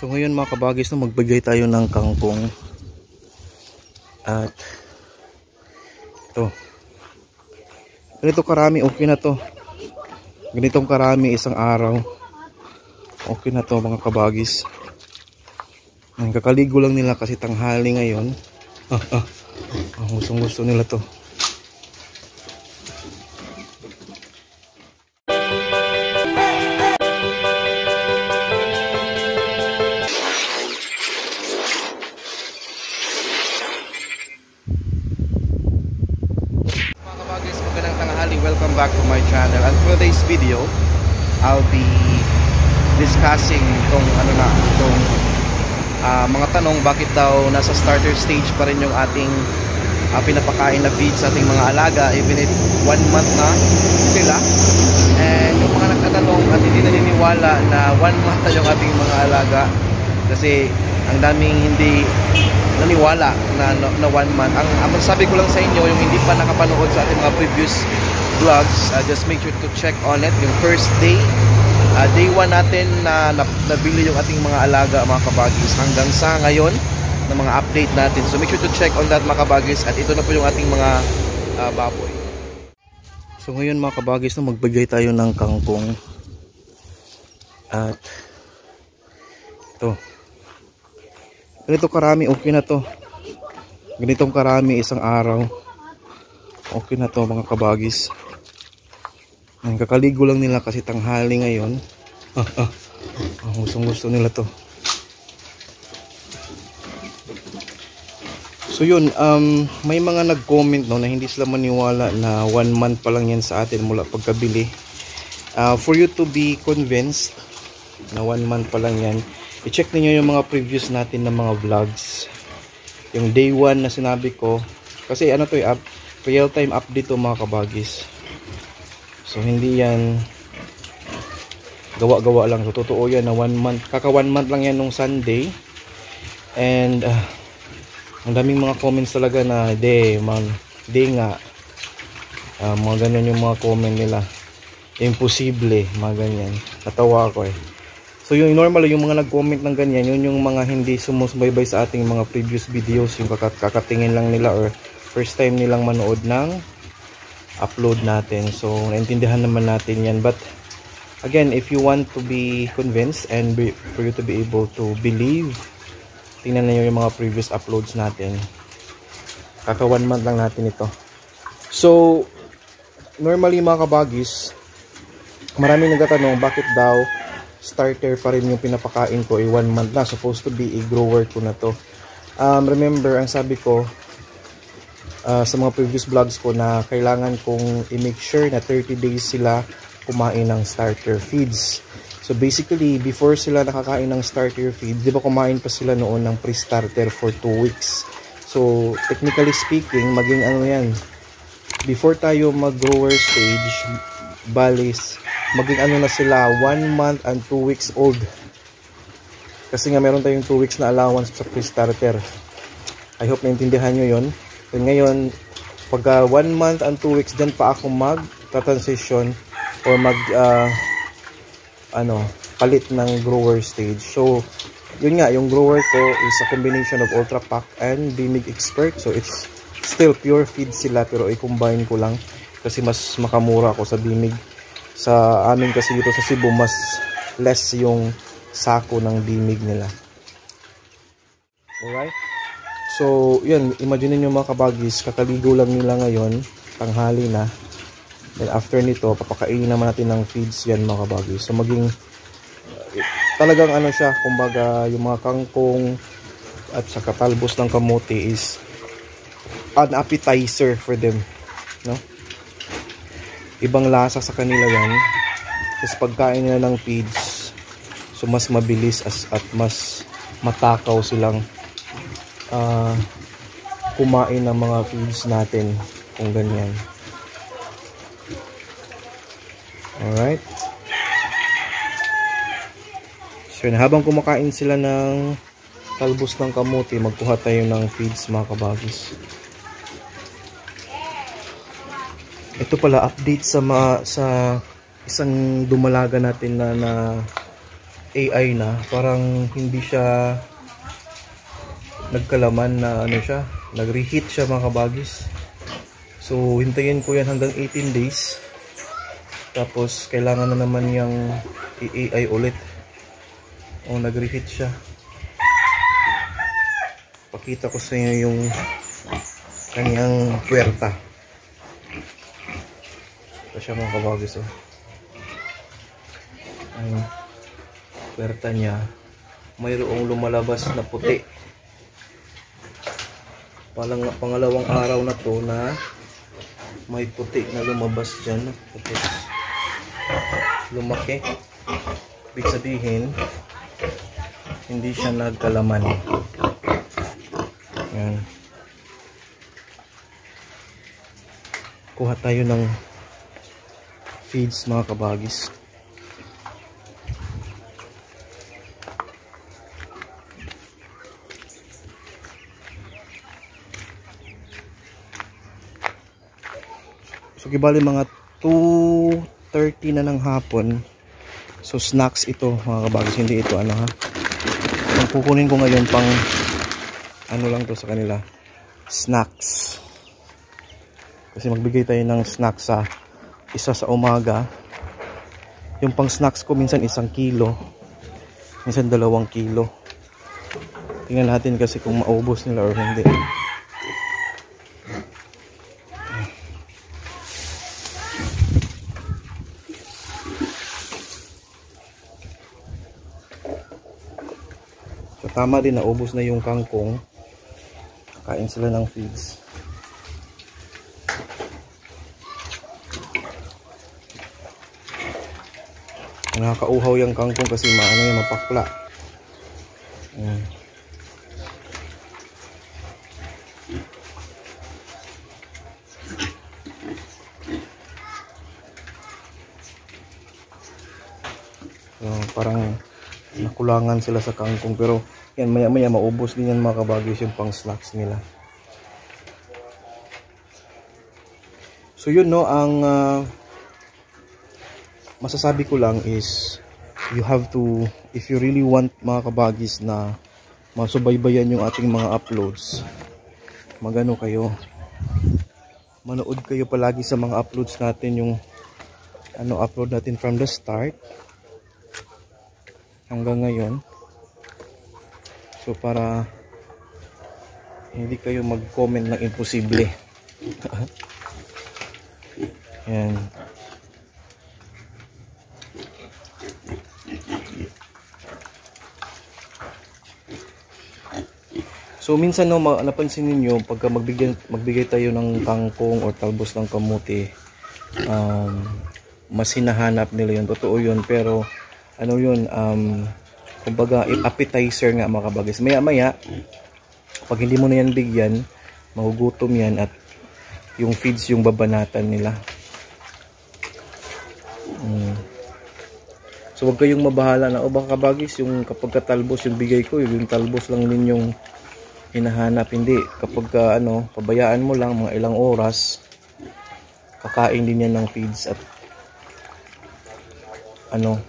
So ngayon mga kabagis, no, magbigay tayo ng kangkong. At ito, ganito karami, okay na to. Ganitong karami isang araw, okay na to mga kabagis. Kakaligo lang nila kasi tanghali ngayon. Gustong gusto nila to. Welcome back to my channel, and for today's video I'll be discussing mga tanong bakit daw nasa starter stage pa rin yung ating pinapakain na feed sa ating mga alaga even if 1 month na sila. And yung mga nagtatanong at hindi naniniwala na 1 month na yung ating mga alaga, kasi ang daming hindi naniwala na 1 month. Ang sabi ko lang sa inyo, yung hindi pa nakapanood sa ating mga previous vlogs, just make sure to check on it. Yung first day, day 1 natin na nabili yung ating mga alaga mga kabagis, hanggang sa ngayon na mga update natin. So make sure to check on that mga kabagis. At ito na po yung ating mga baboy. So ngayon mga kabagis, no, magbigay tayo ng kangkong. At ito, ganito karami, okay na to. Ganitong karami isang araw, okay na to mga kabagis. Kakaligo lang nila kasi tanghali ngayon. Gustong gusto nila to. So yun, may mga nag-comment no, na hindi sila maniwala na 1 month pa lang yan sa atin mula pagkabili. For you to be convinced na 1 month pa lang yan, i-check niyo yung mga previous natin na mga vlogs. Yung day 1 na sinabi ko, kasi ano to, real time update to mga kabagis. So hindi yan gawa-gawa lang. So totoo yan na 1 month. Kaka 1 month lang yan nung Sunday. And ang daming mga comments talaga na di nga. Mga ganyan yung mga comment nila. Imposible, mga ganyan. Natawa ako eh. So yung normal, yung mga nag-comment ng ganyan, yun yung mga hindi sumusubaybay sa ating mga previous videos. Yung kakatingin lang nila or first time nilang manood ng upload natin. So naintindihan naman natin yan. But again, if you want to be convinced and for you to be able to believe, tingnan niyo yung mga previous uploads natin. Kaka 1 month lang natin ito. So normally mga kabagis, maraming nagtatanong bakit daw starter pa rin yung pinapakain ko 1 month na. Supposed to be a grower ko na to. Remember, ang sabi ko sa mga previous vlogs ko na kailangan kong i-make sure na 30 days sila kumain ng starter feeds. So basically, before sila nakakain ng starter feed, di ba kumain pa sila noon ng pre-starter for 2 weeks. So technically speaking, maging ano yan, before tayo mag-grower stage, balis, maging ano na sila, 1 month and 2 weeks old. Kasi nga meron tayong 2 weeks na allowance sa pre-starter. I hope naintindihan nyo yun. And ngayon, pagka 1 month and 2 weeks, dyan pa ako mag-transition or palit ng grower stage. So, yun nga, yung grower ko is a combination of Ultra Pack and Bimig Expert. So, it's still pure feed sila, pero i-combine ko lang kasi mas makamura ako sa Bimig. Sa amin kasi dito sa Cebu, mas less yung sako ng Bimig nila. Alright? So, yun, imagine nyo mga kabagis, kakaligo lang nila ngayon, tanghali na. Then after nito, papakainin naman natin ng feeds yan mga kabagis. So, maging, talagang ano siya, kumbaga, yung mga kangkong at saka talbos ng kamote is an appetizer for them. No? Ibang lasa sa kanila yan. Kasi pagkain nila ng feeds, so mas mabilis at mas matakaw silang kumain ng mga feeds natin kung ganyan. Alright. So habang kumakain sila ng talbos ng kamote, magkuha tayo ng feeds mga kabagis. Ito pala update sa isang dumalaga natin na AI na, parang hindi siya nagkalaman na ano siya, nag-reheat siya mga kabagis. So hintayin ko yan hanggang 18 days. Tapos kailangan na naman yung i-AI ulit. O nag-reheat siya. Pakita ko sa inyo yung kanyang puwerta. Ito siya mga kabagis. Ang puwerta niya, mayroong lumalabas na puti. Pangalawang araw na to na may puti na lumabas dyan. Tapos lumaki. Ibig sabihin, hindi siya nagkalaman. Yan. Kuha tayo ng feeds mga kabagis. So gibali mga 2:30 na ng hapon. So snacks ito mga kabagis, hindi ito ano ha. Ang kukunin ko ngayon pang ano lang to sa kanila, snacks. Kasi magbigay tayo ng snacks sa isa sa umaga. Yung pang snacks ko minsan 1 kilo, minsan 2 kilo. Tingnan natin kasi kung maubos nila or hindi. So tama din, naubos na yung kangkong. Kain sila ng feeds. Nakakauhaw yung kangkong kasi maano yung mapakla. So, parang nakulangan sila sa kangkong, pero yan maya maya maubos din yan mga kabagis yung pang snacks nila. So yun no, ang masasabi ko lang is you have to, if you really want mga kabagis na masubaybayan yung ating mga uploads, magano kayo, manood kayo palagi sa mga uploads natin, yung ano upload natin from the start hanggang ngayon. So para hindi kayo mag-comment ng imposible. Yan. So minsan no, napansin niyo pagka magbigay tayo ng kangkong or talbos ng kamuti, mas hinahanap nila yun. Totoo yun, pero ano yun, kumbaga appetizer nga mga kabagis. Maya maya pag hindi mo na yan bigyan, magugutom yan at yung feeds yung babanatan nila. So wag kayong mabahala na, o baka kabagis yung kapag katalbos yung bigay ko, yung talbos lang din yung hinahanap. Hindi, kapag ano, pabayaan mo lang mga ilang oras, kakain din yan ng feeds at ano,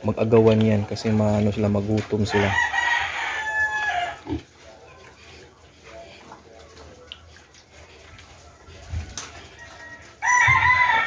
mag-agawan yan kasi maano sila, magutom sila.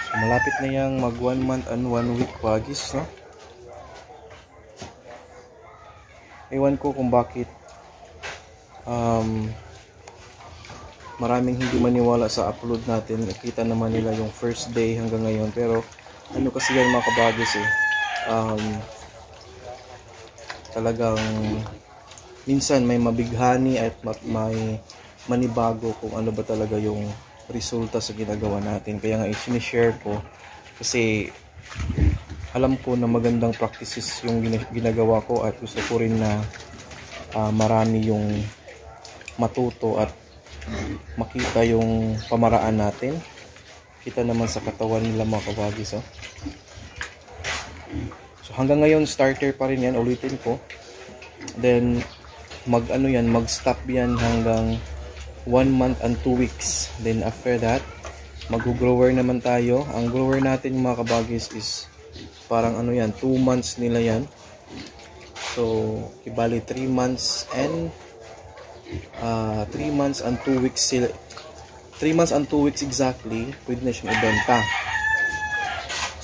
So malapit na yang mag 1 month and 1 week bagis, no? Ewan ko kung bakit maraming hindi maniwala sa upload natin. Nakita naman nila yung first day hanggang ngayon, pero ano kasi yan mga kabagis talagang minsan may mabighani at may manibago kung ano ba talaga yung resulta sa ginagawa natin. Kaya nga i-share ko kasi alam ko na magandang practices yung ginagawa ko at gusto ko rin na marami yung matuto at makita yung pamaraan natin. Kita naman sa katawan nila mga kabagis. So hanggang ngayon starter pa rin yan, ulitin ko. Then mag-stop yan hanggang 1 month and 2 weeks. Then after that, mag-grower naman tayo. Ang grower natin mga kabagis is parang 2 months nila yan. So ibali 3 months and 3 months and 2 weeks sila. 3 months and 2 weeks exactly pwede na siyang ibenta.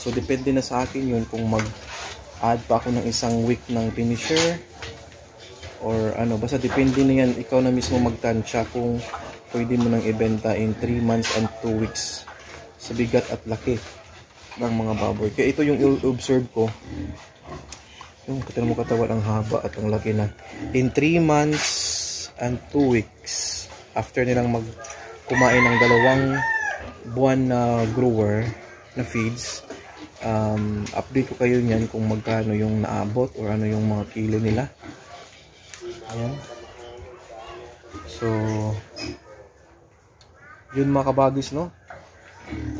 So depende na sa akin yun kung mag-add pa ako ng isang week ng finisher or ano, basta depende na yan, ikaw na mismo magtansya kung pwede mo nang ibenta in 3 months and 2 weeks sa bigat at laki ng mga baboy. Kaya ito yung observe ko, yung mo katawan ang haba at ang laki na. In 3 months and 2 weeks after nilang kumain ng 2 buwan na grower na feeds, update ko kayo niyan kung magkano yung naabot or ano yung mga kilo nila. Ayan. So yun mga kabagis, no?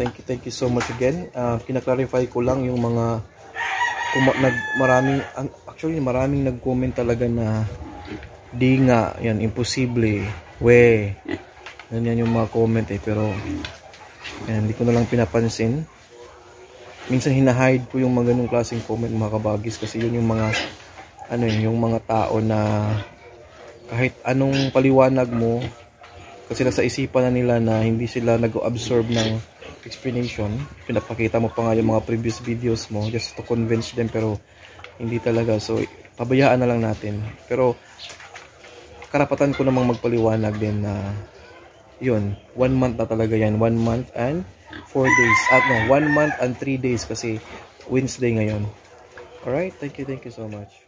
Thank you so much again. Kina-clarify ko lang yung mga maraming nag-comment talaga na di nga, yan, imposible, we, ganyan yung mga comment pero yan, hindi ko na lang pinapansin. Minsan hinahide ko yung mga ganung klaseng comment mga kabagis kasi yun yung mga yung mga tao na kahit anong paliwanag mo kasi nasa isipan na nila na hindi sila nag-absorb ng explanation, pinapakita mo pa nga yung mga previous videos mo just to convince them pero hindi talaga. So pabayaan na lang natin, pero karapatan ko namang magpaliwanag din na yun, 1 month na talaga yan, 1 month and 4 days at 1 month and 3 days kasi Wednesday ngayon. Alright, thank you so much.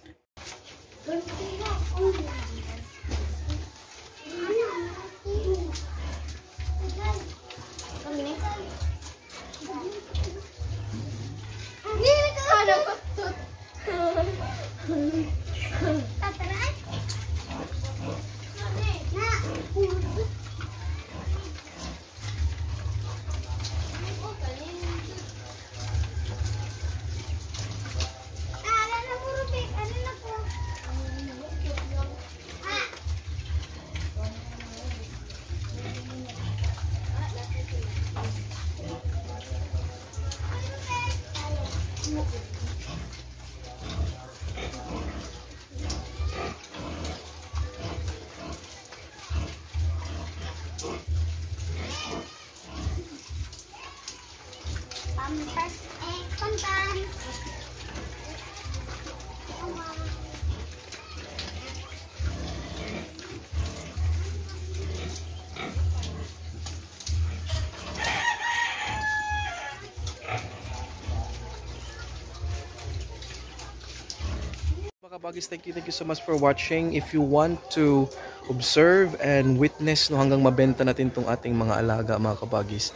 Kabagis, thank you so much for watching. If you want to observe and witness hanggang mabenta natin itong ating mga alaga mga kabagis,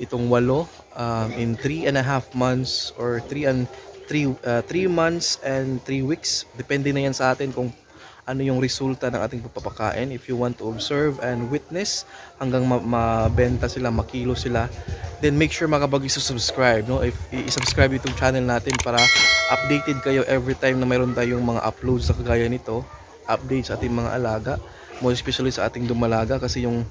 itong 8 in 3.5 months or 3 months and 3 weeks, depende na yan sa atin kung ano yung resulta ng ating pagpapakain. If you want to observe and witness hanggang mabenta sila, makilo sila, then make sure mga kabagis to subscribe, no? If i-subscribe itong channel natin para updated kayo every time na mayroon tayong mga uploads na kagaya nito, updates sa ating mga alaga, more especially sa ating dumalaga, kasi yung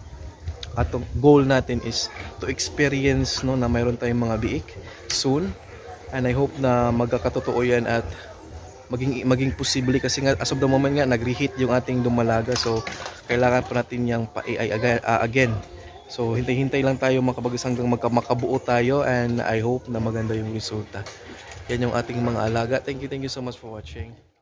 atong goal natin is to experience, no, na mayroon tayong mga biik soon, and I hope na magkakatotoo yan at maging posible kasi nga as of the moment nga nag-reheat yung ating dumalaga, so kailangan pa natin yung pa-AI again. So hintay-hintay lang tayo mga kabagis hanggang makabuo tayo, and I hope na maganda yung resulta. Yan yung ating mga alaga. Thank you so much for watching.